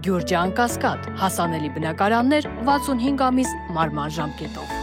Գյուրջան Կասկադ, հասանելի բնակարաններ 65 ամիս մարման ժամկետով։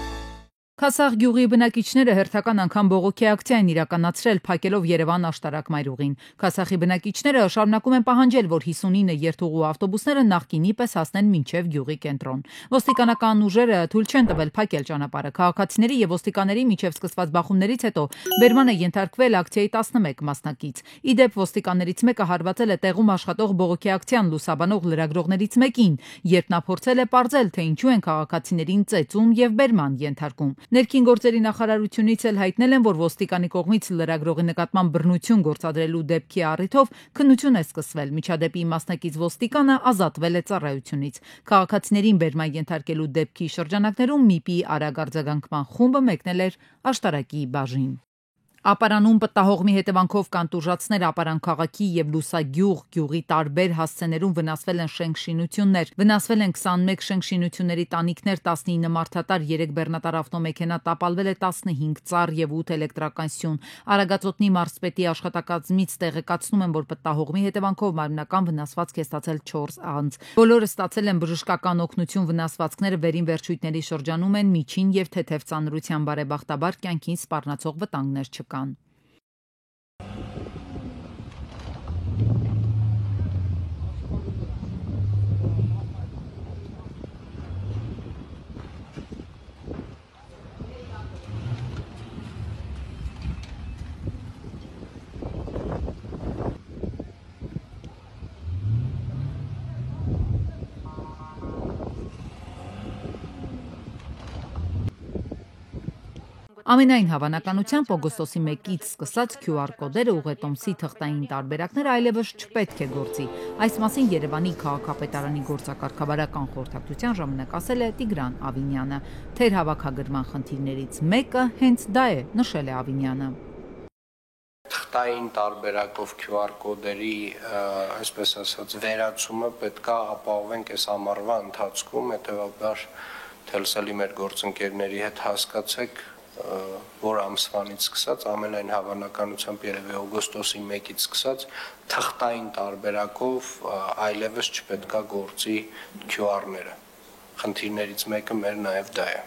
Քասախ գյուղի բնակիչները հերթական անգամ բողոքի ակցիա են իրականացրել, փակելով Երևան աշտարակ մայրուղին։ Քասախի բնակիչները շարունակում են պահանջել, որ 59 երթուղու ավտոբուսները նախկինի պես հասնեն մինչև գյուղի կենտրոն։ Ոստիկանական ուժերը թույլ չեն տվել փակել ճանապարհը։ Քաղաքացիների եւ ոստիկանների միջև սկսված բախումներից հետո բերման է ենթարկվել ակցիայի 11 մասնակից։ Ի դեպ, ոստիկաններից մեկը հարվածել է տեղում աշխատող բողոքի ակցիան լուսաբանող լրագրողներից մեկին, երբ նա փորձել է պարզել, թե ինչու են քաղաքացիներին ծեծում եւ բերման ենթարկում։ Ներքին գործերի նախարարությունից էլ հայտնել են, որ ոստիկանի կողմից լրագրողի նկատմամբ բռնություն գործադրելու դեպքի առիթով քննություն է սկսվել։ Միջադեպի մասնակից ոստիկանը ազատվել է ծառայությունից։ Քաղաքացիներին բերման ենթարկելու դեպքի շրջանակներում ՄԻՊ-ի արագ արձագանքման խումբը մեկնել էր աշտարակի բաժին։ Ապարանում պտտահողմի հետևանքով կան տուժածներ Ապարան քաղաքի եւ Լուսագյուղ գյուղի տարբեր հասցեներում վնասվել են շենք-շինություններ։ Վնասվել են 21 շենք-շինությունների տանիքներ, 19 մարդատար, 3 բեռնատար ավտոմեքենա, տապալվել է 15 ծառ եւ 8 էլեկտրական սյուն։ Արագածոտնի մարզպետի աշխատակազմից տեղեկացնում են, որ պտտահողմի հետևանքով մարմնական վնասվածք է ստացել 4 անձ։ Բոլորը ստացել են բժշկական օգնություն, վնասվածքները վերին վերջույթների շրջանում են միջին եւ թեթեւ ծանրության, բարեբախտաբար կյանքին սպառնացող վտանգներ չկան։ Ամենայն հավանականությամբ օգոստոսի 1-ից սկսած QR կոդերը, ուղղետոմսի թղթային տարբերակները այլևս չպետք է գործի։ Այս մասին Երևանի քաղաքապետարանի գործակարգավարական խորհրդակցության ժամանակ ասել է Տիգրան Ավինյանը։ Թերհավաքագրման խնդիրներից մեկը հենց դա է, նշել է Ավինյանը։ Թղթային տարբերակով QR կոդերի, այսպես ասած, վերացումը պետք է ապահովենք այս ամառվա ընթացքում, հետևաբար թելսելի մեր գործընկերների հետ հասկացեք, որ ամսվանից սկսած ամենայն հավանականությամբ երևի օգոստոսի 1-ից սկսած թղթային տարբերակով այլևս չպետք է գործի QR-ները։ Խնդիրներից մեկը մեր նաև դա է։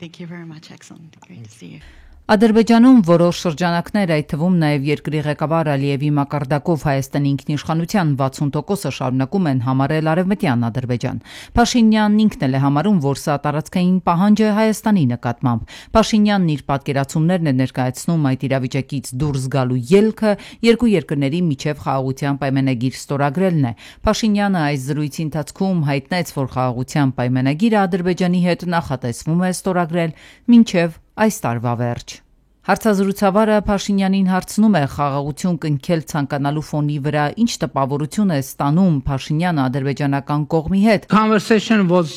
Thank you very much, excellent. Great to see you. Ադրբեջանում որոշ շրջանակներ, այդ թվում նաև երկրի ղեկավար Ալիևի մակարդակով Հայաստանի ինքնիշխանության 60%-ը շարունակում են համարել արևմտյան Ադրբեջան։ Փաշինյանն ինքն էլ է համարում, որ սա տարածքային պահանջ է Հայաստանի նկատմամբ։ Փաշինյանն իր պատկերացումներն է ներկայացնում այդ իրավիճակից դուրս գալու ելքը երկու երկրների միջև խաղաղության պայմանագիր ստորագրելն է։ Փաշինյանը այս զրույցի ընթացքում հայտնեց, որ խաղաղության պայմանագիրը Ադրբեջանի հետ նախատեսվում է ստորագրել մինչև այս տարվա վերջ։ Հարցազրույցավարը Փաշինյանին հարցնում է խաղաղություն կնքել ցանկանալու ֆոնի վրա ինչ տպավորություն է ստանում Փաշինյանը ադրբեջանական կողմի հետ։ Conversation was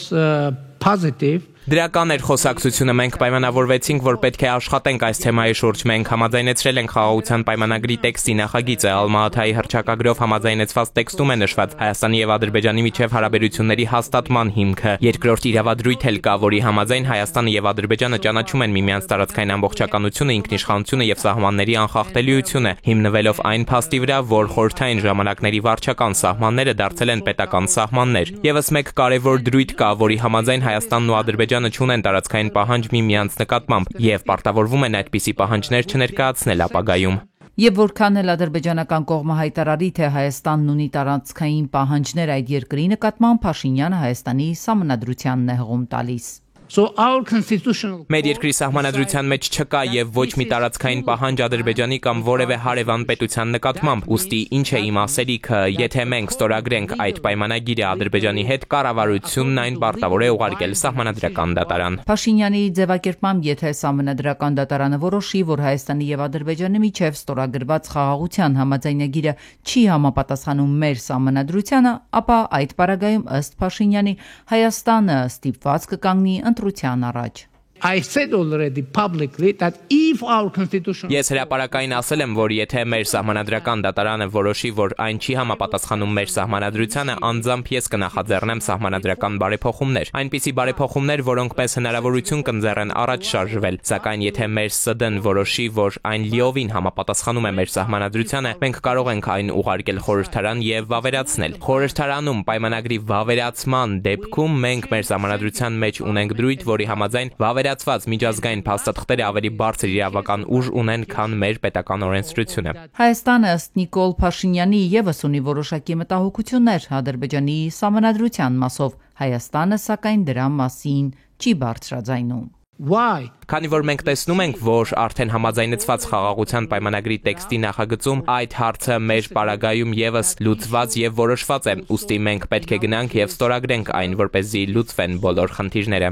positive. Դրական էր խոսակցությունը, մենք պայմանավորվեցինք, որ պետք է աշխատենք այս թեմայի շուրջ, մենք համաձայնեցրել ենք խաղաղության պայմանագրի տեքստի նախագիծը, Ալմա-Աթայի հռչակագրով համաձայնեցված տեքստում է նշված Հայաստանի եւ Ադրբեջանի միջև հարաբերությունների հաստատման հիմքը։ Երկրորդ իրավադրույթ էլ կա, որի համաձայն Հայաստանը եւ Ադրբեջանը ճանաչում են միմյանց տարածքային ամբողջականությունը, ինքնիշխանությունը եւ սահմանների անխախտելիությունը, հիմնվելով այն փաստի վրա, որ խորհրդային ժամանակների վարչական սահմանները դարձել են պետական սահմաններ։ Եվս մեկ կարևոր դրույթ կա, որի համաձայն Հայաստանն ու Ադրբեջանը չունեն տարածքային պահանջ միմյանց նկատմամբ եւ պարտավորվում են այդպիսի պահանջներ չներկայացնել ապագայում։ Եվ որքան էլ ադրբեջանական կողմը հայտարարի, թե Հայաստանն ունի տարածքային պահանջներ այդ երկրի նկատմամբ, Փաշինյանը Հայաստանի սահմանադրությանն է հղում տալիս։ So our constitutional Մեր երկրի սահմանադրության մեջ չկա եւ ոչ մի տարածքային պահանջ Ադրբեջանի կամ որևէ հարևան պետության նկատմամբ։ Ուստի ինչ է իմ ասելիքը, եթե մենք ստորագրենք այդ պայմանագիրը Ադրբեջանի հետ, կառավարությունն այն պարտավոր է ուղարկել սահմանադրական դատարան։ Փաշինյանի ձևակերպմամբ, եթե սահմանադրական դատարանը որոշի, որ Հայաստանի եւ Ադրբեջանի միջև ստորագրված խաղաղության համաձայնագիրը չի համապատասխանում մեր սահմանադրությանը, ապա այդ պարագայում ըստ Փաշինյանի Հայաստանը ստիպված կկանգնի ընտրության առաջ։ I said already publicly that if our constitution Ես հրապարակային ասել եմ, որ եթե մեր սահմանադրական դատարանը որոշի, որ այն չի համապատասխանում մեր սահմանադրությանը, անձամբ ես կնախաձեռնեմ սահմանադրական բարեփոխումներ։ Այնպիսի բարեփոխումներ, որոնք մեզ հնարավորություն կընձեռեն առաջ շարժվել, սակայն եթե մեր ՍԴ-ն որոշի, որ այն լիովին համապատասխանում է մեր սահմանադրությանը, մենք կարող ենք այն ուղարկել խորհրդարան եւ վավերացնել։ Խորհրդարանում պայմանագրի վավերացման դեպքում մենք մեր սահմանադրության մեջ ունենք դրույթ, որի համաձայն վավերացված միջազգային փաստաթղթերը ավելի բարձր իրավական ուժ ունեն, քան մեր պետական օրենսդրությունը։ Հայաստանը ըստ Նիկոլ Փաշինյանի եւս ունի որոշակի մտահոգություններ Ադրբեջանի սահմանադրության մասով։ Հայաստանը սակայն դրա մասին չի բարձրաձայնում։ why Քանի որ մենք տեսնում ենք, որ արդեն համաձայնեցված խաղաղության պայմանագրի տեքստի նախագծում այդ հարցը մեր պարագայում եւս լուծված եւ որոշված է, ուստի մենք պետք է գնանք եւ ստորագրենք այն, որպեսզի լուծվեն բոլոր խնդիրները։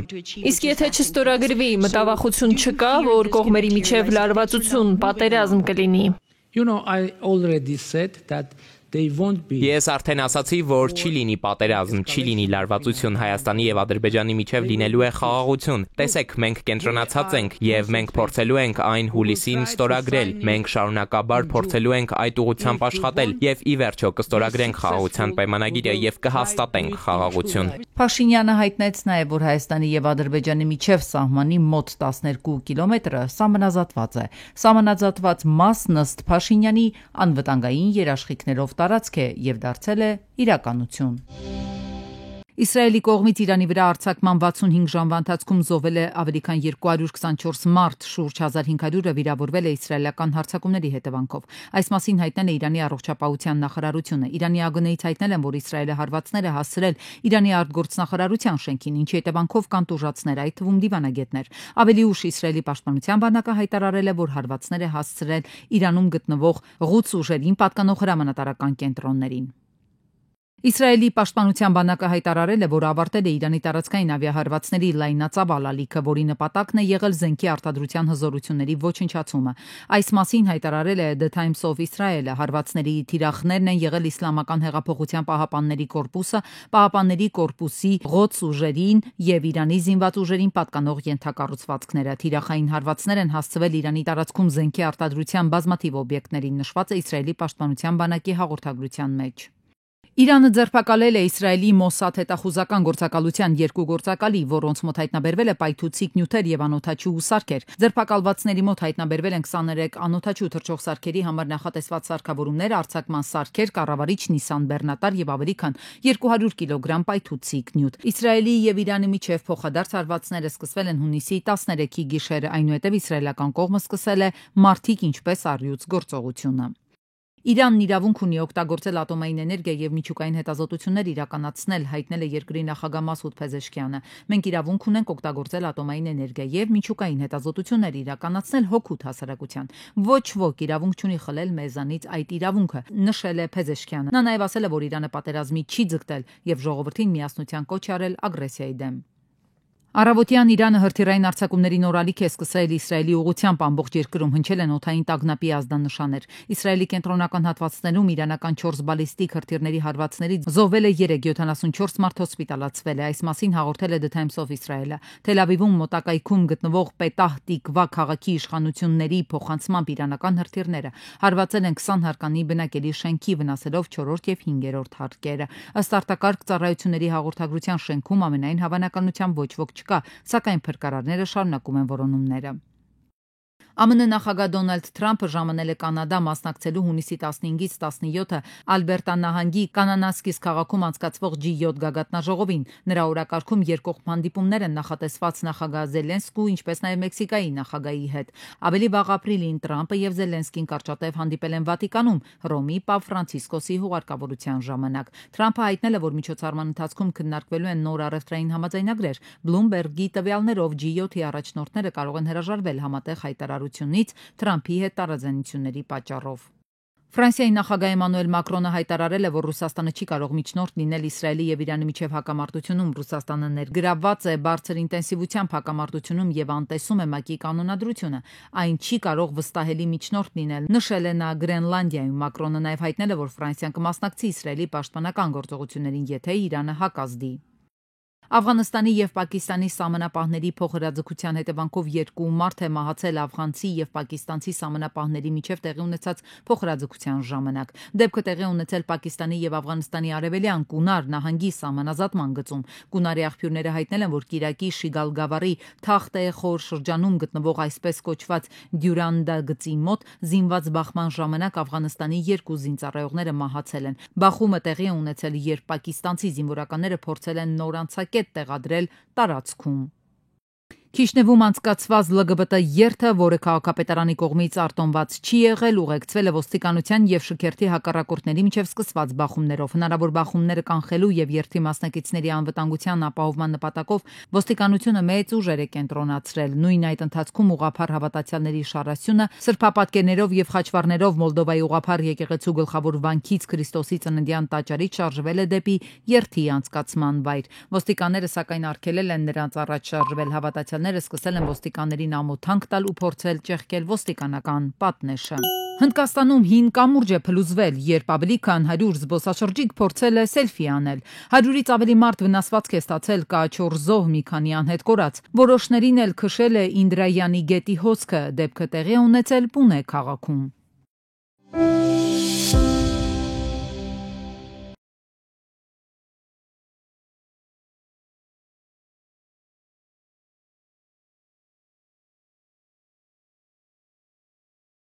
Իսկ եթե չստորագրվի, մտավախություն չկա, որ կողմերի միջև լարվածություն, պատերազմ կլինի։ I already said that they won't be Ես արդեն ասացի, որ չի լինի պատերազմ, չի լինի լարվածություն Հայաստանի եւ Ադրբեջանի միջև լինելու է խաղաղություն։ Տեսեք, մենք կենտրոնացած ենք եւ մենք փորձելու ենք այն հուլիսին ստորագրել։ Մենք շարունակաբար փորձելու ենք այդ ուղղությամբ աշխատել եւ ի վերջո կստորագրենք խաղաղության պայմանագիրը եւ կհաստատենք խաղաղություն։ Փաշինյանը հայտնեց նաեւ, որ Հայաստանի եւ Ադրբեջանի միջև սահմանի մոտ 12 կիլոմետրը սահմանազատված է։ Սահմանազատված մասն ըստ Փաշինյանի անվտանգային երաշխիքներով տարածք է եւ դարձել է իրականություն։ Իսրայելի կողմից Իրանի վրա արձակման 65 ժամվա ընթացքում զոհվել է ավելի քան 224 մարդ, շուրջ 1500-ը վիրավորվել է իսրայելական հարձակումների հետևանքով։ Այս մասին հայտնել է Իրանի առողջապահության նախարարությունը։ Իրանի ԱԳՆ-ից հայտնել են, որ Իսրայելը հարվածներ է հասցրել Իրանի արտգործնախարարության շենքին, ինչի հետևանքով կան տուժածներ, այդ թվում դիվանագետներ։ Ավելի ուշ Իսրայելի պաշտպանության բանակը հայտարարել է, որ հարվածներ է հասցրել Իրանում գտնվող Ղուդս ուժերին պատկանող հրամանատարական կենտրոններին։ Իսրայելի պաշտպանության բանակը հայտարարել է, որ ավարտել է Իրանի տարածքային ավիահարվածների լայնածավալ ալիքը, որի նպատակն է եղել զենքի արտադրության հզորությունների ոչնչացումը։ Այս մասին հայտարարել է The Times of Israel-ը։ Հարվածների թիրախներն են եղել Իսլամական հեղափոխության պահապանների կորպուսը, պահապանների կորպուսի Ղոդս ուժերին եւ Իրանի զինված ուժերին պատկանող ենթակառուցվածքները։ Թիրախային հարվածներ են հասցվել Իրանի տարածքում զենքի արտադրության բազմաթիվ օբյեկտներին, նշված է Իսրայելի պաշտպանության բանակի հաղորդագրության մեջ։ Իրանը ձերբակալել է Իսրայելի Մոսադ հետախուզական գործակալության երկու գործակալի, որոնց մոտ հայտնաբերվել է պայթուցիկ նյութեր եւ անօդաչու սարքեր։ Ձերբակալվածների մոտ հայտնաբերվել են 23 անօդաչու թռչող սարքերի համար նախատեսված սարքավորումներ, արձակման սարքեր, կառավարիչ Նիսան բեռնատար եւ ավելի քան 200 կիլոգրամ պայթուցիկ նյութ։ Իսրայելի եւ Իրանի միջև փոխադարձ հարվածները սկսվել են հունիսի 13-ի գիշերը, այնուհետև իսրայելական կողմը սկսել է մարտիկ ինչպես առյուծ գործողությունը։ Իրանն իրավունք ունի օգտագործել ատոմային էներգիա եւ միջուկային հետազոտություններ իրականացնել, հայտնել է երկրի նախագահ Մասուդ Փեզեշքյանը։ Մենք իրավունք ունենք օգտագործել ատոմային էներգիա եւ միջուկային հետազոտություններ իրականացնել հօգուտ հասարակության։ Ոչ ոք իրավունք չունի խլել մեզանից այդ իրավունքը, նշել է Փեզեշքյանը։ Նա նաեւ ասել է, որ Իրանը պատերազմի չի ձգտել եւ ժողովրդին միասնության կոչ արել ագրեսիայի դեմ։ Առավոտյան Իրանը հրթիռային արձակումների նորալիք է սկսել Իսրայելի ուղղությամբ ամբողջ երկրում հնչել են օդային տագնապի ազդանշաններ։ Իսրայելի կենտրոնական հատվածներում իրանական 4 բալիստիկ հրթիռների հարվածներից զոհվել է 374 մարդ հոսպիտալացվել է։ Այս մասին հաղորդել է The Times of Israel-ը։ Թել Ավիվում մոտակայքում գտնվող Պետահ Տիկվա քաղաքի իշխանությունների փոխանցմամբ իրանական հրթիռները հարվածել են 20 հարկանի բնակելի շենքի, վնասելով 4-րդ եւ 5-րդ հարկերը։ Ըստ արտակարգ ծառայությունների հաղորդագրության շենքում ամենայն հավանականությամբ ոչ ոք չկա, սակայն փրկարարները շարունակում են որոնումները։ ԱՄՆ նախագահ Դոնալդ Թրամփը ժամանել է Կանադա մասնակցելու հունիսի 15-ից 17-ը Ալբերտա նահանգի Կանանասկիս քաղաքում անցկացվող G7 գագաթնաժողովին։ Նրա օրակարգում երկկողմ հանդիպումներ են նախատեսված նախագահ Զելենսկու, ինչպես նաև Մեքսիկայի նախագահի հետ։ Ավելի վաղ ապրիլին Թրամփը եւ Զելենսկին կարճատև հանդիպել են Վատիկանում, Հռոմի Պապ Ֆրանցիսկոսի հուղարկավորության ժամանակ։ Թրամփը հայտնել է, որ միջոցառման ընթացքում քննարկվելու են նոր առևտրային համաձայնագրեր։ Bloomberg-ի տվյալներով G7-ի առաջնորդները կարող են հրաժարվել համատեղ հայտարարությունից Թրամփի հետ տարաձայնությունների պատճառով։ Ֆրանսիայի նախագահ Էմանուել Մակրոնը հայտարարել է, որ Ռուսաստանը չի կարող միջնորդ լինել Իսրայելի եւ Իրանի միջև հակամարտությունում։ Ռուսաստանը ներգրավված է բարձր ինտենսիվությամբ հակամարտությունում եւ անտեսում է ՄԱԿ-ի կանոնադրությունը։ Այն չի կարող վստահելի միջնորդ լինել, նշել է նա Գրենլանդիայում։ Մակրոնը նաեւ հայտնել է, որ Ֆրանսիան կմասնակցի Իսրայելի պաշտպանական գործողություններին, եթե Իրանը հակազդի։ Աֆղանստանի եւ Պակիստանի սահմանապահների փոխհրաձգության հետևանքով 2 մարդ է մահացել աֆղանցի եւ պակիստանցի սահմանապահների միջև տեղի ունեցած փոխհրաձգության ժամանակ։ Դեպքը տեղի ունեցել Պակիստանի եւ Աֆղանստանի արևելյան Կունար նահանգի սահմանազատման գծում։ Կունարի աղբյուրները հայտնել են, որ Կիրակի Շիգալգավարի Թախտ-e-Խոր շրջանում գտնվող այսպես կոչված Դյուրանդա գծի մոտ զինված բախման ժամանակ Աֆղանստանի 2 զինծառայողները մահացել են։ Բախումը տեղի է ունեցել, երբ պակիստանցի զինվորականները փորձել են նոր անցակետ տեղադրել տարածքում։ Քիշնևում անցկացված ԼԳԲՏ երթը, որը քաղաքապետարանի կողմից արտոնված չի եղել, ուղեկցվել է ոստիկանության եւ շքերթի հակառակորդների միջև սկսված բախումներով։ Հնարավոր բախումները կանխելու եւ երթի մասնակիցների անվտանգության ապահովման նպատակով ոստիկանությունը մեծ ուժեր է կենտրոնացրել։ Նույն այդ ընթացքում ուղղափառ հավատացյալների շարասյունը սրբապատկերներով եւ խաչվառներով Մոլդովայի ուղղափառ եկեղեցու գլխավոր վանքից Քրիստոսի ծննդյան տաճարից շարժվել է դեպի երթի անցկացման վայր։ Ոստիկանները սակայն արգելել են նրանց առաջ շարժվել հավատացյալ սկսել են ոստիկաններին ամոթանք տալ ու փորձել ճեղքել ոստիկանական պատնեշը։ Հնդկաստանում հին կամուրջ է փլուզվել, երբ ավելի քան 100 զբոսաշրջիկ փորձել է սելֆի անել։ 100-ից ավելի մարդ վնասվածք է ստացել կաչոր զոհ մի քանի անհետ կորած։ Որոշներին էլ քշել է Ինդրայանի գետի հոսքը, դեպքը տեղի է ունեցել Պունե քաղաքում։